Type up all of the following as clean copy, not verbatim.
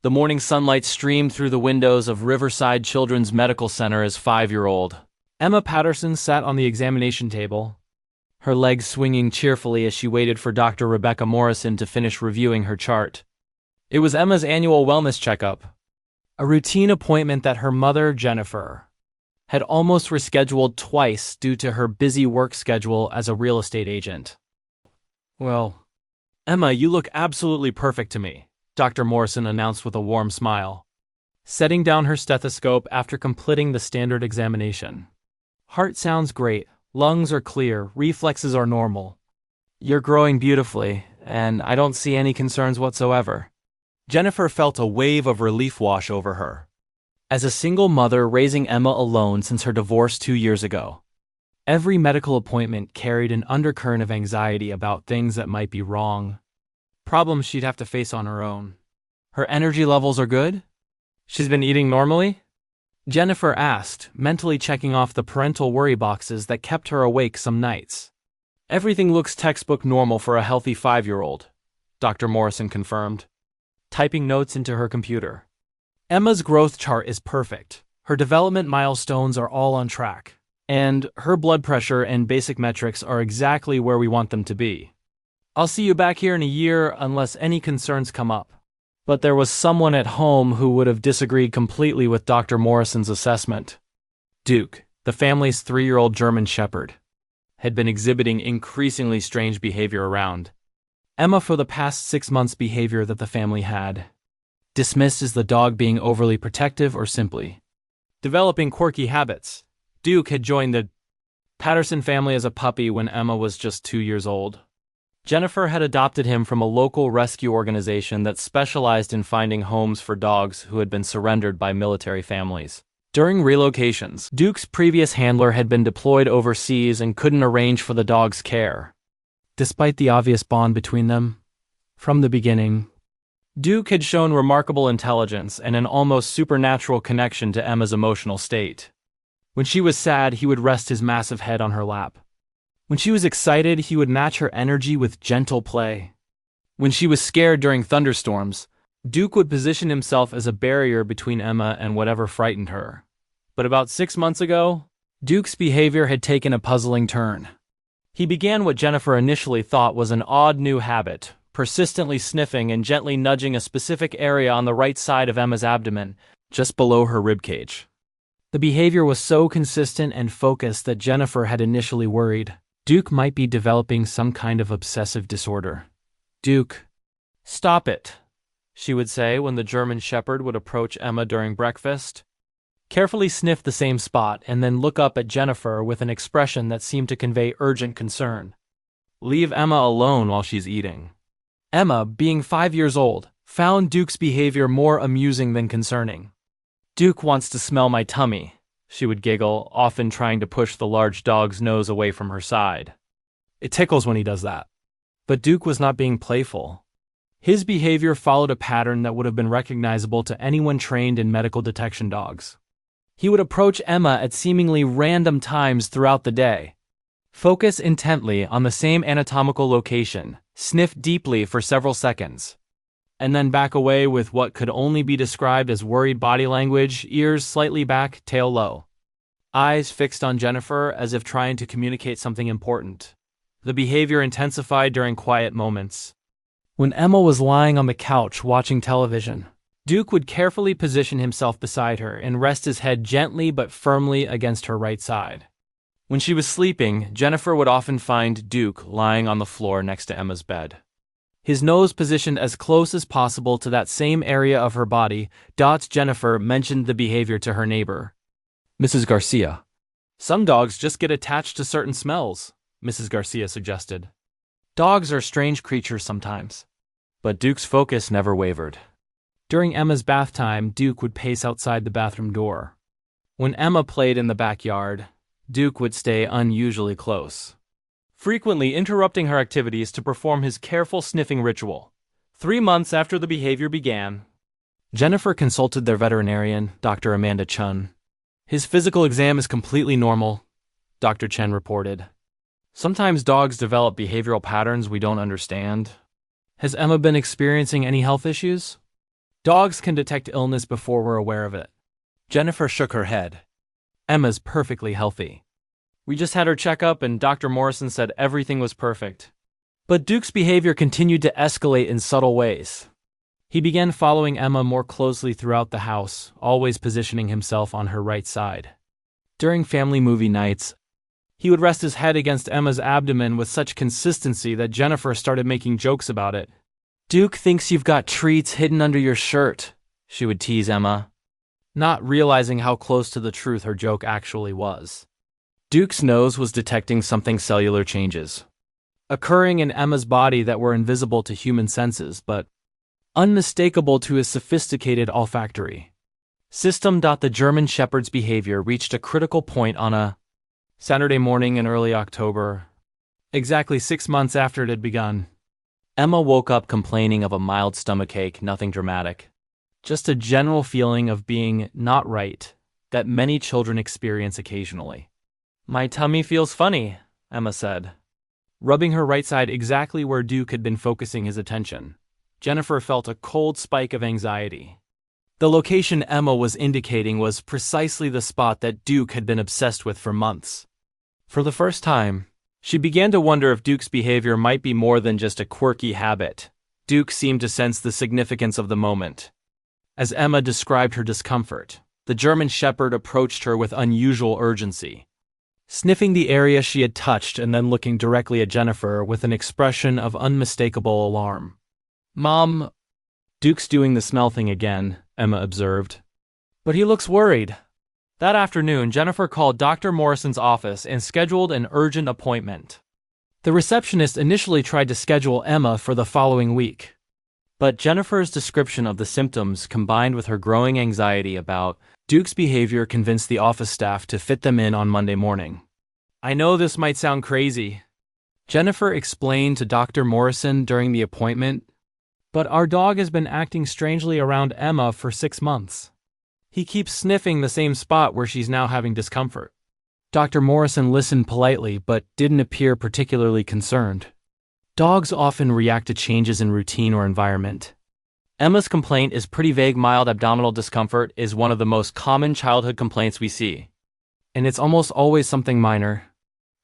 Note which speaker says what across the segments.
Speaker 1: The morning sunlight streamed through the windows of Riverside Children's Medical Center as 5-year-old
Speaker 2: Emma Patterson sat on the examination table, her legs swinging cheerfully as she waited for Dr. Rebecca Morrison to finish reviewing her chart. It was Emma's annual wellness checkup, a routine appointment that her mother, Jennifer, had almost rescheduled twice due to her busy work schedule as a real estate agent.
Speaker 1: Well, Emma, you look absolutely perfect to me, Dr. Morrison announced with a warm smile,
Speaker 2: setting down her stethoscope after completing the standard examination. Heart sounds great, lungs are clear, reflexes are normal.
Speaker 1: You're growing beautifully, and I don't see any concerns whatsoever. Jennifer felt a wave of relief wash over her. As a single mother raising Emma alone since her divorce 2 years ago,
Speaker 2: every medical appointment carried an undercurrent of anxiety about things that might be wrong, problems she'd have to face on her own.
Speaker 1: Her energy levels are good?
Speaker 2: She's been eating normally? Jennifer asked, mentally checking off the parental worry boxes that kept her awake some nights.
Speaker 1: Everything looks textbook normal for a healthy 5-year-old, Dr. Morrison confirmed,
Speaker 2: typing notes into her computer. Emma's growth chart is perfect. Her development milestones are all on track, and her blood pressure and basic metrics are exactly where we want them to be. I'll see you back here in a year unless any concerns come up. But there was someone at home who would have disagreed completely with Dr. Morrison's assessment.
Speaker 1: Duke, the family's 3-year-old German Shepherd, had been exhibiting increasingly strange behavior around
Speaker 2: Emma for the past 6 months. Behavior that the family had dismissed as the dog being overly protective or simply developing quirky habits. Duke had joined the Patterson family as a puppy when Emma was just 2 years old.
Speaker 1: Jennifer had adopted him from a local rescue organization that specialized in finding homes for dogs who had been surrendered by military families. During relocations,
Speaker 2: Duke's previous handler had been deployed overseas and couldn't arrange for the dog's care. Despite the obvious bond between them, from the beginning,
Speaker 1: Duke had shown remarkable intelligence and an almost supernatural connection to Emma's emotional state.
Speaker 2: When she was sad, he would rest his massive head on her lap. When she was excited, he would match her energy with gentle play.
Speaker 1: When she was scared during thunderstorms, Duke would position himself as a barrier between Emma and whatever frightened her. But about 6 months ago,
Speaker 2: Duke's behavior had taken a puzzling turn.
Speaker 1: He began what Jennifer initially thought was an odd new habit, persistently sniffing and gently nudging a specific area on the right side of Emma's abdomen, just below her ribcage.
Speaker 2: The behavior was so consistent and focused that Jennifer had initially worried Duke might be developing some kind of obsessive disorder.
Speaker 1: Duke, stop it, she would say when the German Shepherd would approach Emma during breakfast,
Speaker 2: carefully sniff the same spot and then look up at Jennifer with an expression that seemed to convey urgent concern.
Speaker 1: Leave Emma alone while she's eating.
Speaker 2: Emma, being 5 years old, found Duke's behavior more amusing than concerning.
Speaker 1: Duke wants to smell my tummy, she would giggle, often trying to push the large dog's nose away from her side.
Speaker 2: It tickles when he does that. But Duke was not being playful. His behavior followed a pattern that would have been recognizable to anyone trained in medical detection dogs. He would approach Emma at seemingly random times throughout the day, focus intently on the same anatomical location, sniff deeply for several seconds, and then back away with what could only be described as worried body language, ears slightly back, tail low. Eyes fixed on Jennifer as if trying to communicate something important. The behavior intensified during quiet moments. When Emma was lying on the couch watching television, Duke would carefully position himself beside her and rest his head gently but firmly against her right side.
Speaker 1: When she was sleeping, Jennifer would often find Duke lying on the floor next to Emma's bed,
Speaker 2: his nose positioned as close as possible to that same area of her body. Jennifer mentioned the behavior to her neighbor,
Speaker 1: Mrs. Garcia.
Speaker 2: Some dogs just get attached to certain smells, Mrs. Garcia suggested. Dogs are strange creatures sometimes.
Speaker 1: But Duke's focus never wavered.
Speaker 2: During Emma's bath time, Duke would pace outside the bathroom door. When Emma played in the backyard, Duke would stay unusually close,
Speaker 1: frequently interrupting her activities to perform his careful sniffing ritual. 3 months after the behavior began,
Speaker 2: Jennifer consulted their veterinarian, Dr. Amanda Chun.
Speaker 1: His physical exam is completely normal, Dr. Chen reported. Sometimes dogs develop behavioral patterns we don't understand.
Speaker 2: Has Emma been experiencing any health issues? Dogs can detect illness before we're aware of it.
Speaker 1: Jennifer shook her head.
Speaker 2: Emma's perfectly healthy.
Speaker 1: We just had her checkup and Dr. Morrison said everything was perfect.
Speaker 2: But Duke's behavior continued to escalate in subtle ways. He began following Emma more closely throughout the house, always positioning himself on her right side. During family movie nights, he would rest his head against Emma's abdomen with such consistency that Jennifer started making jokes about it.
Speaker 1: "Duke thinks you've got treats hidden under your shirt," she would tease Emma,
Speaker 2: not realizing how close to the truth her joke actually was.
Speaker 1: Duke's nose was detecting something cellular changes
Speaker 2: occurring in Emma's body that were invisible to human senses, but unmistakable to his sophisticated olfactory
Speaker 1: system. The German Shepherd's behavior reached a critical point on a
Speaker 2: Saturday morning in early October, exactly 6 months after it had begun.
Speaker 1: Emma woke up complaining of a mild stomachache, nothing dramatic.
Speaker 2: Just a general feeling of being not right that many children experience occasionally.
Speaker 1: "My tummy feels funny," Emma said,
Speaker 2: rubbing her right side exactly where Duke had been focusing his attention. Jennifer felt a cold spike of anxiety. The location Emma was indicating was precisely the spot that Duke had been obsessed with for months.
Speaker 1: For the first time, she began to wonder if Duke's behavior might be more than just a quirky habit. Duke seemed to sense the significance of the moment.
Speaker 2: As Emma described her discomfort,
Speaker 1: the German Shepherd approached her with unusual urgency,
Speaker 2: sniffing the area she had touched and then looking directly at Jennifer with an expression of unmistakable alarm.
Speaker 1: "Mom."
Speaker 2: "Duke's doing the smell thing again," Emma observed. "But he looks worried."
Speaker 1: That afternoon, Jennifer called Dr. Morrison's office and scheduled an urgent appointment.
Speaker 2: The receptionist initially tried to schedule Emma for the following week.
Speaker 1: But Jennifer's description of the symptoms combined with her growing anxiety about Duke's behavior convinced the office staff to fit them in on Monday morning.
Speaker 2: "I know this might sound crazy," Jennifer explained to Dr. Morrison during the appointment, "but our dog has been acting strangely around Emma for 6 months. He keeps sniffing the same spot where she's now having discomfort." Dr. Morrison listened politely but didn't appear particularly concerned. Dogs often react to changes in routine or environment.
Speaker 1: Emma's complaint is pretty vague. Mild abdominal discomfort is one of the most common childhood complaints we see.
Speaker 2: And it's almost always something minor.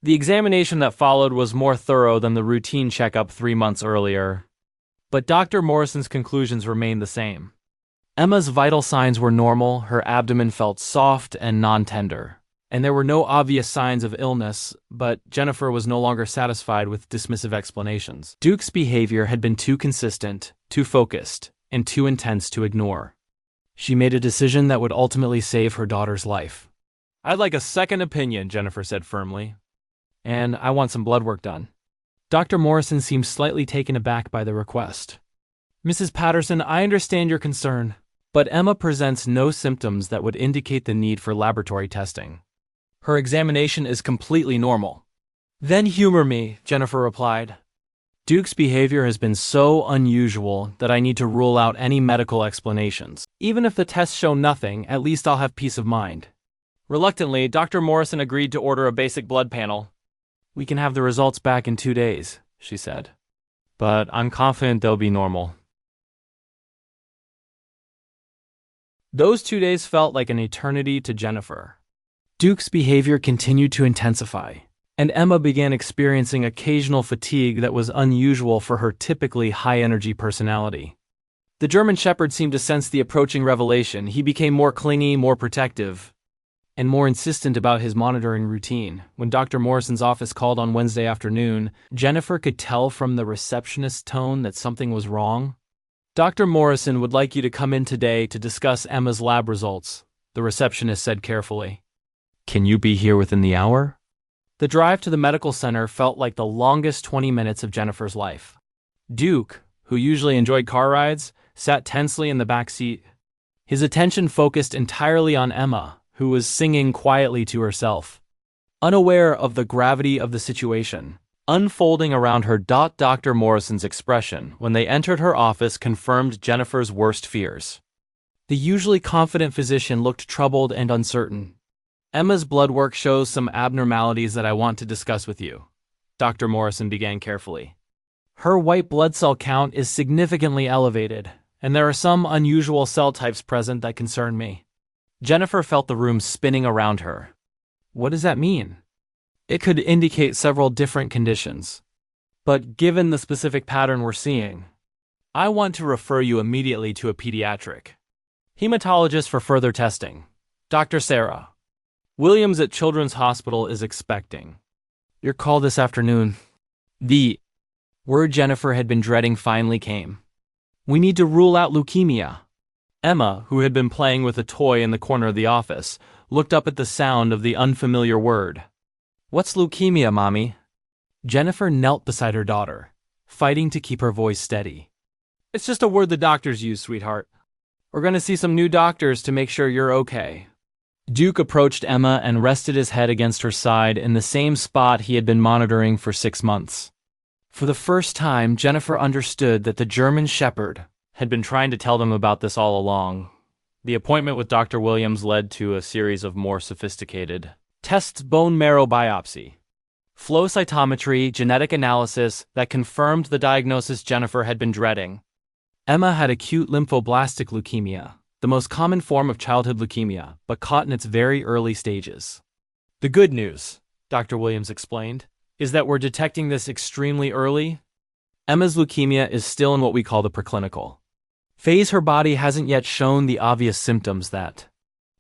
Speaker 1: The examination that followed was more thorough than the routine checkup 3 months earlier.
Speaker 2: But Dr. Morrison's conclusions remained the same.
Speaker 1: Emma's vital signs were normal, her abdomen felt soft and non-tender,
Speaker 2: and there were no obvious signs of illness, but Jennifer was no longer satisfied with dismissive explanations.
Speaker 1: Duke's behavior had been too consistent, too focused, and too intense to ignore.
Speaker 2: She made a decision that would ultimately save her daughter's life.
Speaker 1: "I'd like a second opinion," Jennifer said firmly.
Speaker 2: "And I want some blood work done." Dr. Morrison seemed slightly taken aback by the request. "Mrs. Patterson, I understand your concern, but Emma presents no symptoms that would indicate the need for laboratory testing.
Speaker 1: Her examination is completely normal."
Speaker 2: "Then humor me," Jennifer replied. "Duke's behavior has been so unusual that I need to rule out any medical explanations. Even if the tests show nothing, at least I'll have peace of mind."
Speaker 1: Reluctantly, Dr. Morrison agreed to order a basic blood panel.
Speaker 2: "We can have the results back in 2 days," she said.
Speaker 1: "But I'm confident they'll be normal."
Speaker 2: Those 2 days felt like an eternity to Jennifer. Duke's behavior continued to intensify, and Emma began experiencing occasional fatigue that was unusual for her typically high-energy personality. The German Shepherd seemed to sense the approaching revelation. He became more clingy, more protective, and more insistent about his monitoring routine. When Dr. Morrison's office called on Wednesday afternoon, Jennifer could tell from the receptionist's tone that something was wrong. "Dr. Morrison would like you to come in today to discuss Emma's lab results," the receptionist said carefully.
Speaker 1: "Can you be here within the hour?"
Speaker 2: The drive to the medical center felt like the longest 20 minutes of Jennifer's life. Duke, who usually enjoyed car rides, sat tensely in the back seat. His attention focused entirely on Emma, who was singing quietly to herself, unaware of the gravity of the situation
Speaker 1: unfolding around her. Dr. Morrison's expression when they entered her office confirmed Jennifer's worst fears.
Speaker 2: The usually confident physician looked troubled and uncertain. "Emma's blood work shows some abnormalities that I want to discuss with you," Dr. Morrison began carefully. "Her white blood cell count is significantly elevated, and there are some unusual cell types present that concern me.
Speaker 1: Jennifer felt the room spinning around her.
Speaker 2: What does that mean? It could indicate several different conditions.
Speaker 1: But given the specific pattern we're seeing, I want to refer you immediately to a pediatric hematologist for further testing. Dr. Sarah Williams at Children's Hospital is expecting your call this afternoon. The word Jennifer had been dreading finally came. We need to rule out leukemia. Emma, who had been playing with a toy in the corner of the office, looked up at the sound of the unfamiliar word. What's leukemia, Mommy?
Speaker 2: Jennifer knelt beside her daughter, fighting to keep her voice steady.
Speaker 1: It's just a word the doctors use, sweetheart. We're going to see some new doctors to make sure you're okay. Duke approached Emma and rested his head against her side in the same spot he had been monitoring for 6 months. For the first time, Jennifer understood that the German Shepherd had been trying to tell them about this all along. The appointment with Dr. Williams led to a series of more sophisticated tests: bone marrow biopsy, flow cytometry, genetic analysis that confirmed the diagnosis Jennifer had been dreading.
Speaker 2: Emma had acute lymphoblastic leukemia, the most common form of childhood leukemia, but caught in its very early stages.
Speaker 1: The good news, Dr. Williams explained, is that we're detecting this extremely early. Emma's leukemia is still in what we call the preclinical phase. Her body hasn't yet shown the obvious symptoms that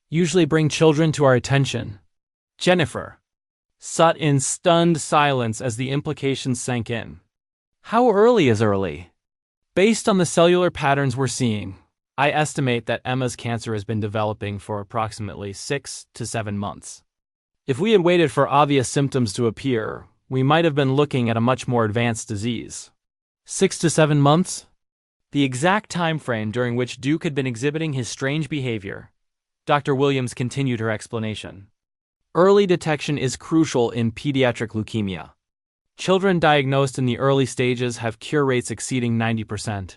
Speaker 1: usually bring children to our attention. Jennifer sat in stunned silence as the implications sank in. How early is early? Based on the cellular patterns we're seeing, I estimate that Emma's cancer has been developing for approximately 6 to 7 months. If we had waited for obvious symptoms to appear, we might have been looking at a much more advanced disease. 6 to 7 months? The exact time frame during which Duke had been exhibiting his strange behavior. Dr. Williams continued her explanation. Early detection is crucial in pediatric leukemia. Children diagnosed in the early stages have cure rates exceeding 90%.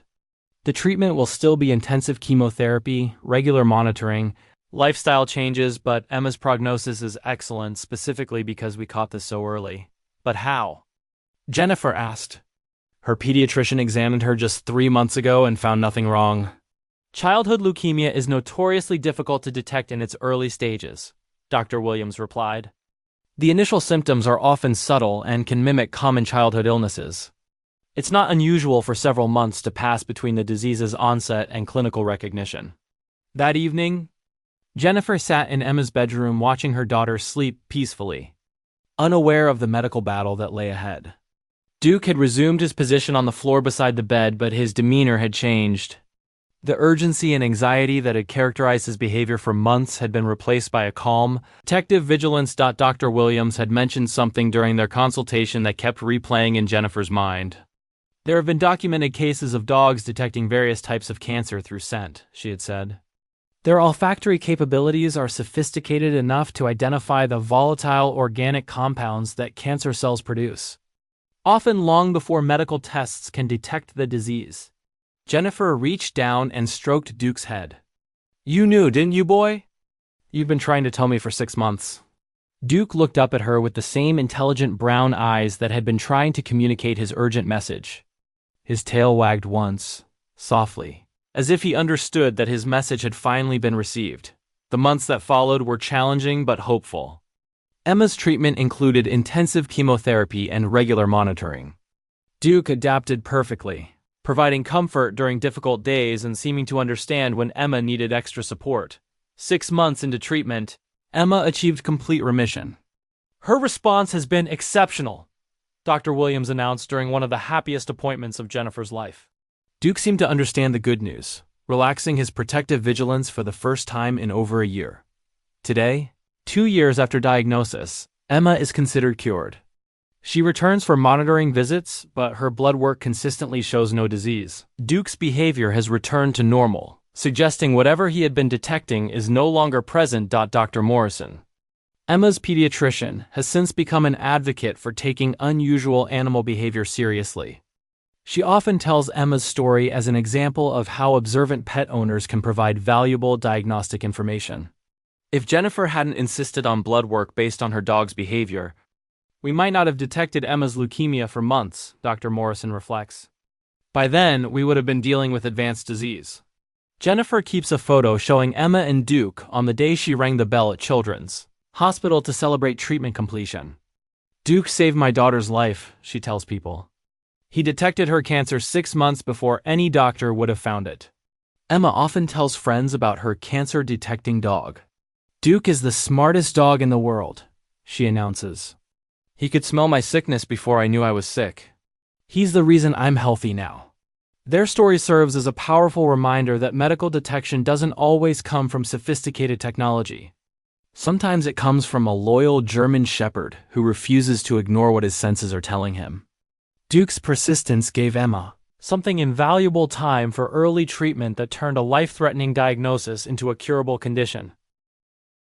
Speaker 1: The treatment will still be intensive chemotherapy, regular monitoring, lifestyle changes, but Emma's prognosis is excellent specifically because we caught this so early. But how? Jennifer asked. Her pediatrician examined her just 3 months ago and found nothing wrong. Childhood leukemia is notoriously difficult to detect in its early stages, Dr. Williams replied. The initial symptoms are often subtle and can mimic common childhood illnesses. It's not unusual for several months to pass between the disease's onset and clinical recognition. That evening, Jennifer sat in Emma's bedroom watching her daughter sleep peacefully, unaware of the medical battle that lay ahead. Duke had resumed his position on the floor beside the bed, but his demeanor had changed. The urgency and anxiety that had characterized his behavior for months had been replaced by a calm, detective vigilance. Dr. Williams had mentioned something during their consultation that kept replaying in Jennifer's mind. There have been documented cases of dogs detecting various types of cancer through scent, she had said. Their olfactory capabilities are sophisticated enough to identify the volatile organic compounds that cancer cells produce, often long before medical tests can detect the disease. Jennifer reached down and stroked Duke's head. You knew, didn't you, boy? You've been trying to tell me for 6 months. Duke looked up at her with the same intelligent brown eyes that had been trying to communicate his urgent message. His tail wagged once, softly, as if he understood that his message had finally been received. The months that followed were challenging but hopeful. Emma's treatment included intensive chemotherapy and regular monitoring. Duke adapted perfectly, providing comfort during difficult days and seeming to understand when Emma needed extra support. 6 months into treatment, Emma achieved complete remission. Her response has been exceptional, Dr. Williams announced during one of the happiest appointments of Jennifer's life. Duke seemed to understand the good news, relaxing his protective vigilance for the first time in over a year. Today, 2 years after diagnosis, Emma is considered cured. She returns for monitoring visits, but her blood work consistently shows no disease. Duke's behavior has returned to normal, suggesting whatever he had been detecting is no longer present. Dr. Morrison, Emma's pediatrician, has since become an advocate for taking unusual animal behavior seriously. She often tells Emma's story as an example of how observant pet owners can provide valuable diagnostic information. If Jennifer hadn't insisted on blood work based on her dog's behavior, we might not have detected Emma's leukemia for months, Dr. Morrison reflects.
Speaker 2: By then, we would have been dealing with advanced disease. Jennifer keeps a photo showing Emma and Duke on the day she rang the bell at Children's Hospital to celebrate treatment completion. Duke saved my daughter's life, she tells people. He detected her cancer 6 months before any doctor would have found it. Emma often tells friends about her cancer-detecting dog. Duke is the smartest dog in the world, she announces. He could smell my sickness before I knew I was sick. He's the reason I'm healthy now. Their story serves as a powerful reminder that medical detection doesn't always come from sophisticated technology. Sometimes it comes from a loyal German shepherd who refuses to ignore what his senses are telling him. Duke's persistence gave Emma something invaluable: time for early treatment that turned a life-threatening diagnosis into a curable condition.